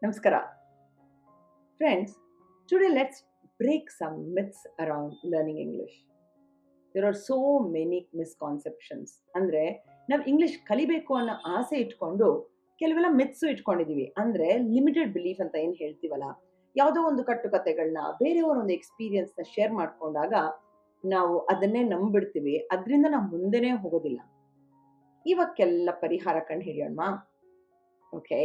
Namaskara. Friends, today let's break some myths around learning English. There are so many misconceptions. ಅಂದ್ರೆ ನಾವು English ಕಲಿಬೇಕು ಅನ್ನೋ ಆಸೆ ಇಟ್ಕೊಂಡು ಕೆಲವೆಲ್ಲ ಮಿತ್ಸು ಇಟ್ಕೊಂಡಿದೀವಿ. ಅಂದ್ರೆ ಲಿಮಿಟೆಡ್ ಬಿಲೀಫ್ ಅಂತ ಏನ್ ಹೇಳ್ತೀವಲ್ಲ, ಯಾವುದೋ ಒಂದು ಕಟ್ಟುಕತೆಗಳನ್ನ ಬೇರೆಯವರ ಒಂದು ಎಕ್ಸ್ಪೀರಿಯನ್ಸ್ ನ ಶೇರ್ ಮಾಡ್ಕೊಂಡಾಗ ನಾವು ಅದನ್ನೇ ನಂಬಿಡ್ತೀವಿ. ಅದರಿಂದ ನಾವು ಮುಂದೆನೇ ಹೋಗೋದಿಲ್ಲ. ಇವಕ್ಕೆಲ್ಲ ಪರಿಹಾರ ಕಂಡು ಹಿಡಿಯೋಣ. Okay.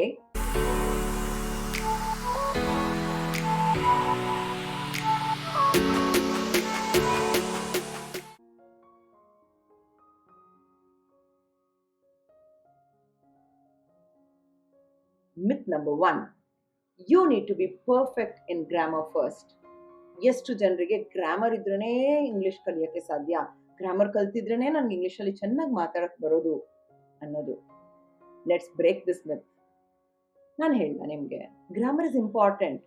Myth number one, you need to be perfect in grammar first. ಎಷ್ಟು ಜನರಿಗೆ ಗ್ರಾಮರ್ ಇದ್ರೇ ಇಂಗ್ಲಿಷ್ ಕಲಿಯೋಕ್ಕೆ ಸಾಧ್ಯ, ಗ್ರಾಮರ್ ಕಲ್ತಿದ್ರೇನೆ ನನ್ಗೆ ಇಂಗ್ಲಿಷಲ್ಲಿ ಚೆನ್ನಾಗಿ ಮಾತಾಡಕ್ ಬರೋದು ಅನ್ನೋದು. Let's break this myth. ನಾನು ಹೇಳ್ದ ನಿಮ್ಗೆ, grammar is important,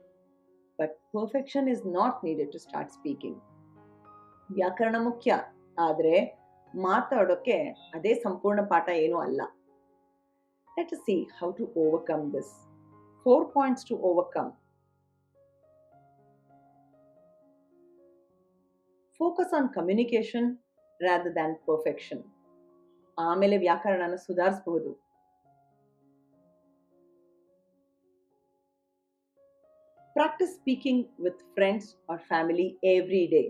but perfection is not needed to start speaking. ವ್ಯಾಕರಣ ಮುಖ್ಯ, ಆದ್ರೆ ಮಾತಾಡೋಕೆ ಅದೇ ಸಂಪೂರ್ಣ ಪಾಠ ಏನೂ ಅಲ್ಲ. Let us see how to overcome this. 4 points to overcome. Focus on communication rather than perfection. ಆಮೇಲೆ ವ್ಯಾಕರಣನ ಸುಧಾರಿಸಬಹುದು. Practice speaking with friends or family every day.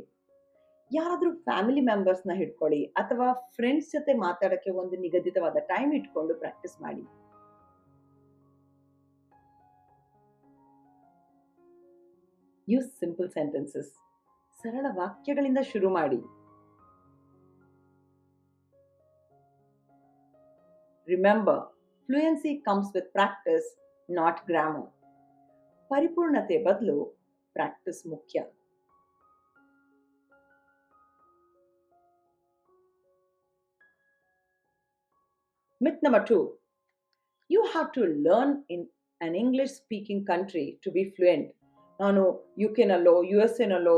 ಯಾರಾದ್ರೂ ಫ್ಯಾಮಿಲಿ ಮೆಂಬರ್ಸ್ನ ಹಿಡ್ಕೊಳ್ಳಿ ಅಥವಾ ಫ್ರೆಂಡ್ಸ್ ಜೊತೆ ಮಾತಾಡಕ್ಕೆ ಒಂದು ನಿಗದಿತವಾದ ಟೈಮ್ ಇಟ್ಕೊಂಡು ಪ್ರಾಕ್ಟೀಸ್ ಮಾಡಿ. Use simple sentences. ಸರಳ ವಾಕ್ಯಗಳಿಂದ ಶುರು ಮಾಡಿ. Remember, fluency comes with practice, not grammar. ಪರಿಪೂರ್ಣತೆ ಬದಲು ಪ್ರಾಕ್ಟೀಸ್ ಮುಖ್ಯ. Myth number two, you have to learn in an English speaking country to be fluent. ನಾನು UK-ನಲ್ಲೋ USA-ನಲ್ಲೋ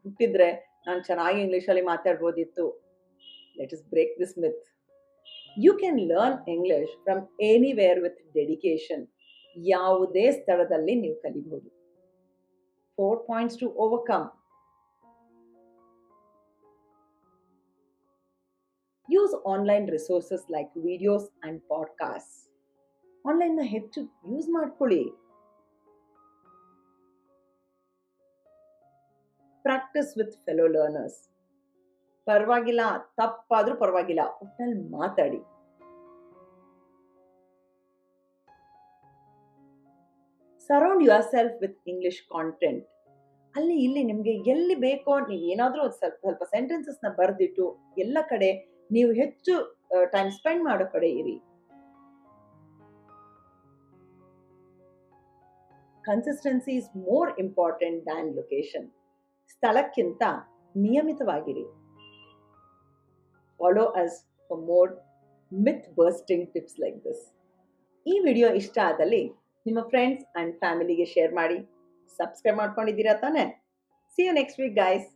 ಹುಟ್ಟಿದ್ರೆ ನಾನು ಚೆನ್ನಾಗಿ ಇಂಗ್ಲಿಷಲ್ಲಿ ಮಾತಾಡ್ಬೋದಿತ್ತು. Let us break this myth. You can learn English from anywhere with dedication. ಯಾವುದೇ ಸ್ಥಳದಲ್ಲಿ ನೀವು ಕಲಿಬಹುದು. 4 points to overcome. Use online resources like videos and podcasts. Online ನ ಹೆಚ್ಚು ಯೂಸ್ ಮಾಡ್ಕೊಳ್ಳಿ. Practice with fellow learners. ಪರವಾಗಿಲ್ಲ, ತಪ್ಪಾದ್ರೂ ಪರವಾಗಿಲ್ಲ, ಒಟ್ನಲ್ಲಿ ಮಾತಾಡಿ. Surround your self with English content. ಅಲ್ಲಿ ಇಲ್ಲಿ ನಿಮ್ಗೆ ಎಲ್ಲಿ ಬೇಕೋ ನೀವು ಏನಾದ್ರೂ ಸ್ವಲ್ಪ ಸೆಂಟೆನ್ಸಸ್ ನ ಬರೆದಿಟ್ಟು ಎಲ್ಲ ಕಡೆ ನೀವು ಹೆಚ್ಚು ಟೈಮ್ ಸ್ಪೆಂಡ್ ಮಾಡೋ ಕಡೆ ಇರಿ. Consistency is more important than location. ಸ್ಥಳಕ್ಕಿಂತ ನಿಯಮಿತವಾಗಿರಿ. Follow us for more myth bursting tips like this. ಈ ವಿಡಿಯೋ ಇಷ್ಟ ಆದಲ್ಲಿ ನಿಮ್ಮ ಫ್ರೆಂಡ್ಸ್ ಅಂಡ್ ಫ್ಯಾಮಿಲಿಗೆ ಶೇರ್ ಮಾಡಿ. ಸಬ್ಸ್ಕ್ರೈಬ್ ಮಾಡ್ಕೊಂಡಿದ್ದೀರಾ ತಾನೆ? See you next week guys.